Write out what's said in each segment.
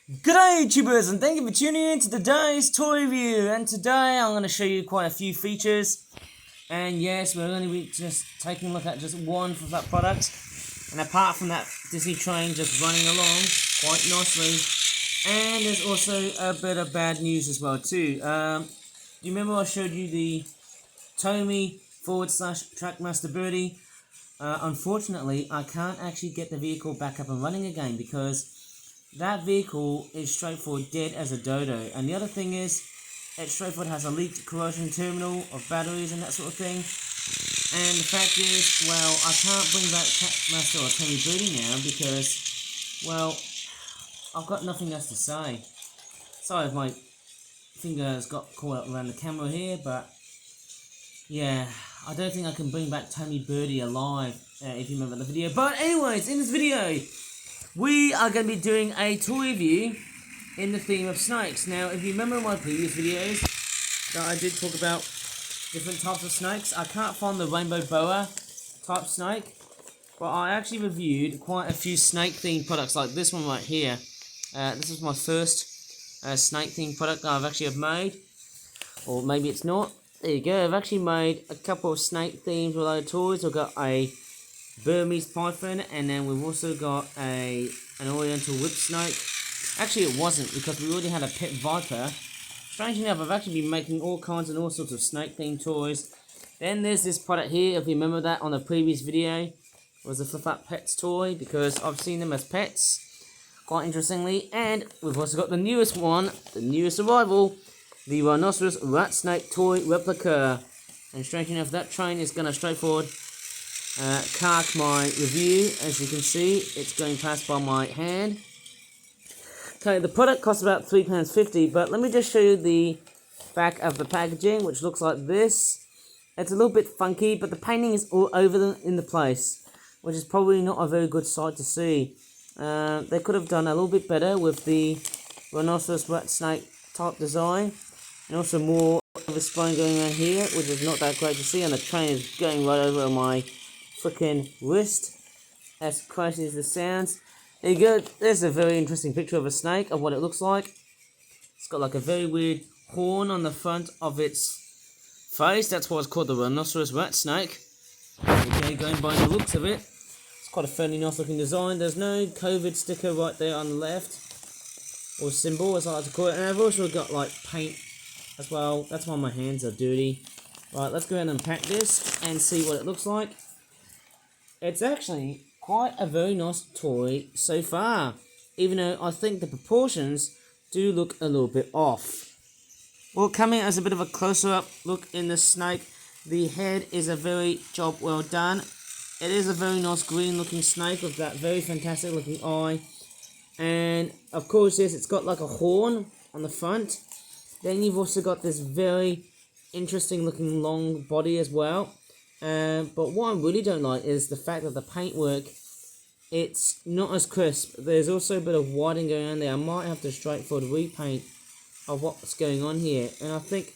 G'day YouTubers, and thank you for tuning in to today's toy review. And today I'm going to show you quite a few features. And yes, we're going to be just taking a look at just one of that product. And apart from that Disney train just running along quite nicely. And there's also a bit of bad news as well too. Do you remember I showed you the Tomy /Trackmaster Birdie? Unfortunately, I can't actually get the vehicle back up and running again because that vehicle is straightforward dead as a dodo. And the other thing is, it straightforward has a leaked corrosion terminal of batteries and that sort of thing. And the fact is, well, I can't bring back Trackmaster or Tomy Birdie now because, well, I've got nothing else to say. Sorry if my finger has got caught up around the camera here, but yeah, I don't think I can bring back Tomy Birdie alive, if you remember the video. But anyways, in this video, we are going to be doing a toy review in the theme of snakes. Now, if you remember my previous videos that I did talk about different types of snakes, I can't find the rainbow boa type snake, but I actually reviewed quite a few snake themed products like this one right here. This is my first snake themed product that I've actually made, or maybe it's not. There you go, I've actually made a couple of snake themed related toys. I've got a Burmese python, and then we've also got an oriental whip snake. Actually it wasn't, because we already had a pet viper. Strangely enough, I've actually been making all kinds and all sorts of snake themed toys. Then there's this product here, if you remember that on the previous video, it was a Flip Up Pets toy, because I've seen them as pets, quite interestingly. And we've also got the newest one, the newest arrival, the Rhinoceros rat snake toy replica. And strangely enough, that train is going to straightforward cark my review. As you can see, it's going past by my hand. Okay, the product costs about £3.50, but let me just show you the back of the packaging, which looks like this. It's a little bit funky, but the painting is all over in the place, which is probably not a very good sight to see. They could have done a little bit better with the Rhinoceros rat snake type design, and also more of a spine going around here, which is not that great to see, and the train is going right over my freaking wrist, as crazy as this sounds. There you go, there's a very interesting picture of a snake, of what it looks like. It's got like a very weird horn on the front of its face. That's why it's called the Rhinoceros rat snake. Okay, going by the looks of it, it's quite a fairly nice looking design. There's no COVID sticker right there on the left, or symbol as I like to call it. And I've also got like paint as well. That's why my hands are dirty. Right, let's go ahead and unpack this and see what it looks like. It's actually quite a very nice toy so far, even though I think the proportions do look a little bit off. Well, coming as a bit of a closer up look in the snake, the head is a very job well done. It is a very nice green looking snake with that very fantastic looking eye. And of course, yes, it's got like a horn on the front. Then you've also got this very interesting looking long body as well. But what I really don't like is the fact that the paintwork, it's not as crisp. There's also a bit of whiting going on there. I might have to straightforward repaint of what's going on here. And I think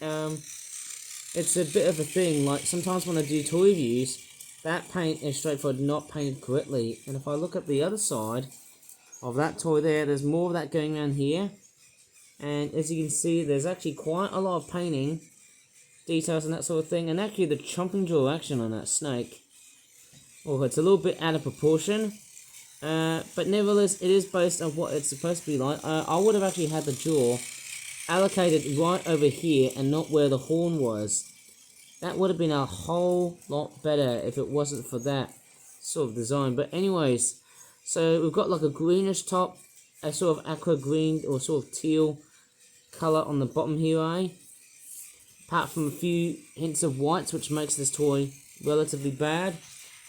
it's a bit of a thing. Like sometimes when I do toy reviews, that paint is straightforward not painted correctly. And if I look at the other side of that toy there, there's more of that going on here. And as you can see, there's actually quite a lot of painting details and that sort of thing, and actually the chomping jaw action on that snake, oh, it's a little bit out of proportion, but nevertheless it is based on what it's supposed to be like. I would have actually had the jaw allocated right over here and not where the horn was. That would have been a whole lot better if it wasn't for that sort of design. But anyways, so we've got like a greenish top, a sort of aqua green or sort of teal colour on the bottom here, apart from a few hints of whites, which makes this toy relatively bad.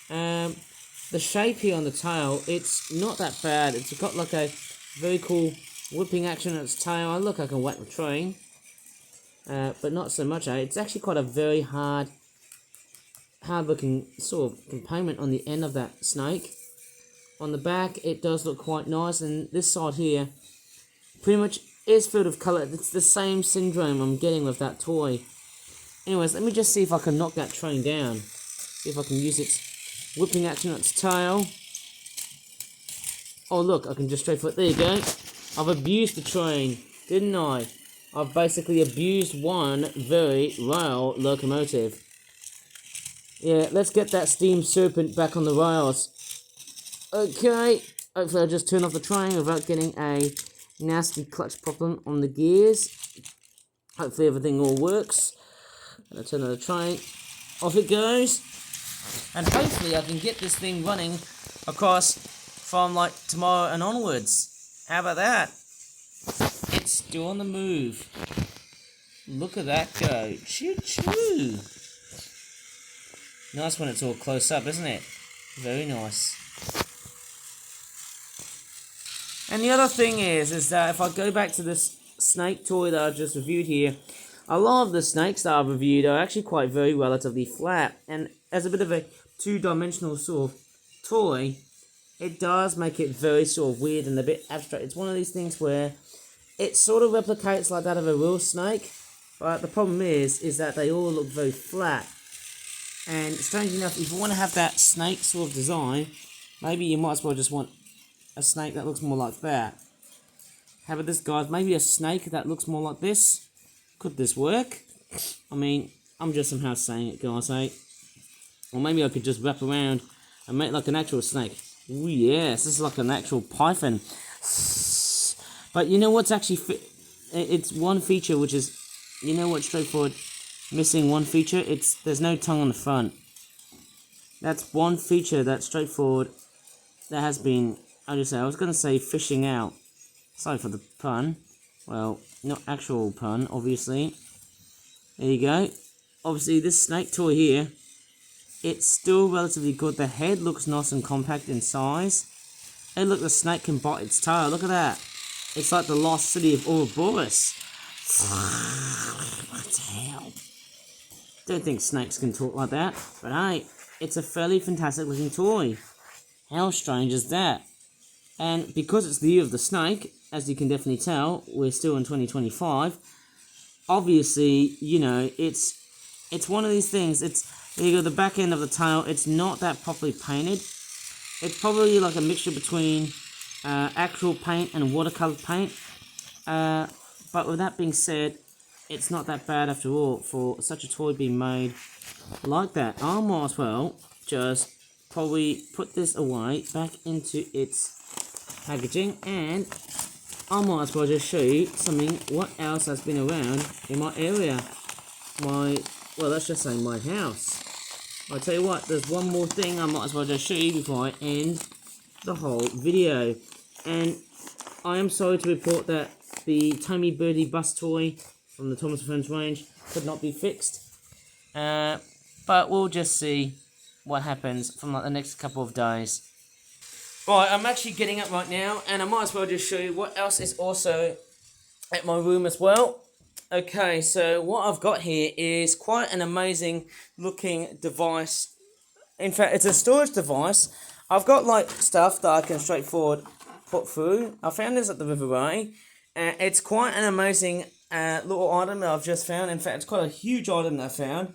The shape here on the tail, it's not that bad. It's got like a very cool whipping action on its tail. Oh, look, I can whack the train, but not so much. It's actually quite a very hard looking sort of component on the end of that snake. On the back, it does look quite nice, and this side here pretty much is filled with colour. It's the same syndrome I'm getting with that toy. Anyways, let me just see if I can knock that train down. See if I can use its whipping action on its tail. Oh look, I can just straightforward, there you go. I've abused the train, didn't I? I've basically abused one very rail locomotive. Yeah, let's get that steam serpent back on the rails. Okay, hopefully I'll just turn off the train without getting a nasty clutch problem on the gears. Hopefully everything all works. I'll turn on the train. Off it goes. And hopefully I can get this thing running across from like tomorrow and onwards. How about that? It's still on the move. Look at that go. Choo choo. Nice when it's all close up, isn't it? Very nice. And the other thing is that if I go back to this snake toy that I just reviewed here, a lot of the snakes that I've reviewed are actually quite very relatively flat. And as a bit of a two-dimensional sort of toy, it does make it very sort of weird and a bit abstract. It's one of these things where it sort of replicates like that of a real snake, but the problem is that they all look very flat. And strangely enough, if you want to have that snake sort of design, maybe you might as well just want a snake that looks more like that. How about this, guys? Maybe a snake that looks more like this? Could this work? I mean, I'm just somehow saying it, guys, eh? Or maybe I could just wrap around and make like an actual snake. Ooh, yes, this is like an actual python. But you know what's actually... it's one feature which is... You know what's straightforward? Missing one feature? There's no tongue on the front. That's one feature that's straightforward. That has been... I was going to say fishing out. Sorry for the pun. Well, not actual pun, obviously. There you go. Obviously, this snake toy here, it's still relatively good. The head looks nice and compact in size. And look, the snake can bite its tail. Look at that. It's like the lost city of Ouroboros. What the hell? Don't think snakes can talk like that. But hey, it's a fairly fantastic looking toy. How strange is that? And because it's the year of the snake, as you can definitely tell, we're still in 2025. Obviously, you know, it's one of these things. There you go, the back end of the tail, it's not that properly painted. It's probably like a mixture between actual paint and watercolor paint. But with that being said, it's not that bad after all for such a toy being made like that. I might as well just probably put this away back into its packaging, and I might as well just show you something what else has been around in my area. Well, let's just say my house. I'll tell you what, there's one more thing I might as well just show you before I end the whole video. And I am sorry to report that the Tommy Birdie bus toy from the Thomas & Friends range could not be fixed. But we'll just see what happens from like the next couple of days. Right, I'm actually getting up right now, and I might as well just show you what else is also at my room as well. Okay, so what I've got here is quite an amazing looking device. In fact, it's a storage device. I've got like stuff that I can straightforward put through. I found this at the River Ray. It's quite an amazing little item that I've just found. In fact, it's quite a huge item that I found.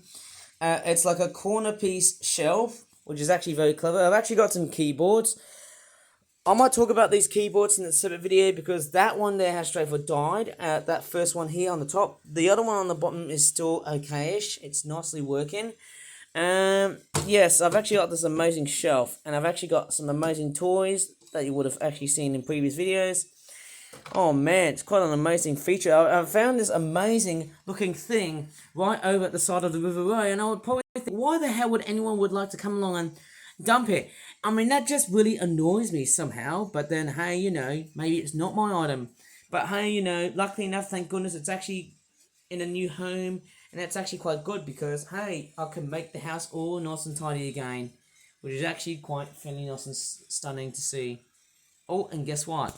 It's like a corner piece shelf, which is actually very clever. I've actually got some keyboards. I might talk about these keyboards in a separate video because that one there has straightforward died. That first one here on the top. The other one on the bottom is still okay-ish. It's nicely working. Yes, I've actually got this amazing shelf, and I've actually got some amazing toys that you would have actually seen in previous videos. Oh man, it's quite an amazing feature. I found this amazing looking thing right over at the side of the River Ray, and I would probably think, why the hell would anyone would like to come along and dump it? I mean, that just really annoys me somehow, but then, hey, you know, maybe it's not my item. But hey, you know, luckily enough, thank goodness, it's actually in a new home, and that's actually quite good because, hey, I can make the house all nice and tidy again, which is actually quite fairly nice and stunning to see. Oh, and guess what?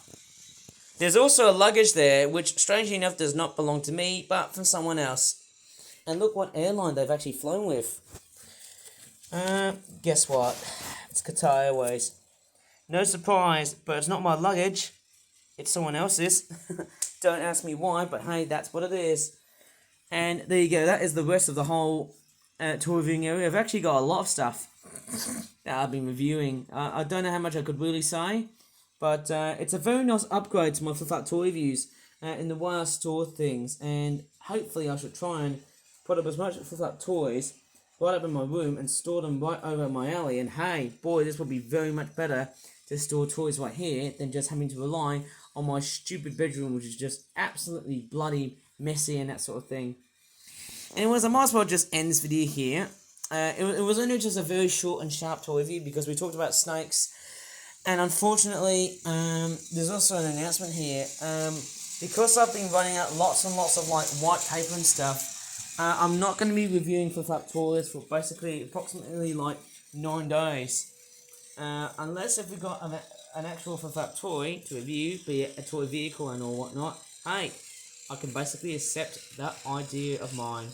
There's also a luggage there, which strangely enough does not belong to me, but from someone else. And look what airline they've actually flown with. Guess what? It's Qatar Airways. No surprise, but it's not my luggage. It's someone else's. Don't ask me why, but hey, that's what it is. And there you go. That is the rest of the whole tour reviewing area. I've actually got a lot of stuff that I've been reviewing. I don't know how much I could really say, But it's a very nice upgrade to my Flip Up Toy Reviews in the way I store things, and hopefully I should try and put up as much Flip Up toys right up in my room and store them right over my alley. And hey, boy, this will be very much better to store toys right here than just having to rely on my stupid bedroom, which is just absolutely bloody messy and that sort of thing. Anyways, I might as well just end this video here. It was only just a very short and sharp toy review because we talked about snakes. And unfortunately, there's also an announcement here. Because I've been running out lots and lots of like white paper and stuff, I'm not going to be reviewing Flip Up toys for basically approximately like 9 days. Unless if we've got an actual Flip Up toy to review, be it a toy vehicle and or whatnot, hey, I can basically accept that idea of mine.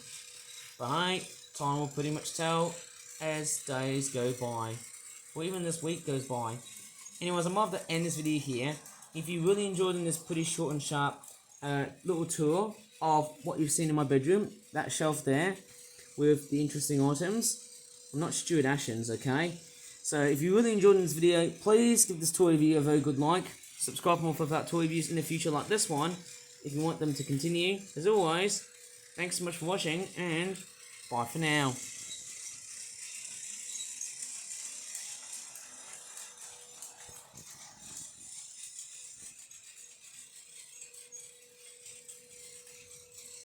But hey, time will pretty much tell as days go by, or even this week goes by. Anyways, I might have to end this video here. If you really enjoyed this pretty short and sharp little tour of what you've seen in my bedroom, that shelf there with the interesting items, I'm not Stuart Ashens, okay? So if you really enjoyed this video, please give this toy review a very good like. Subscribe for more Flip Up toy reviews in the future like this one, if you want them to continue. As always, thanks so much for watching, and bye for now.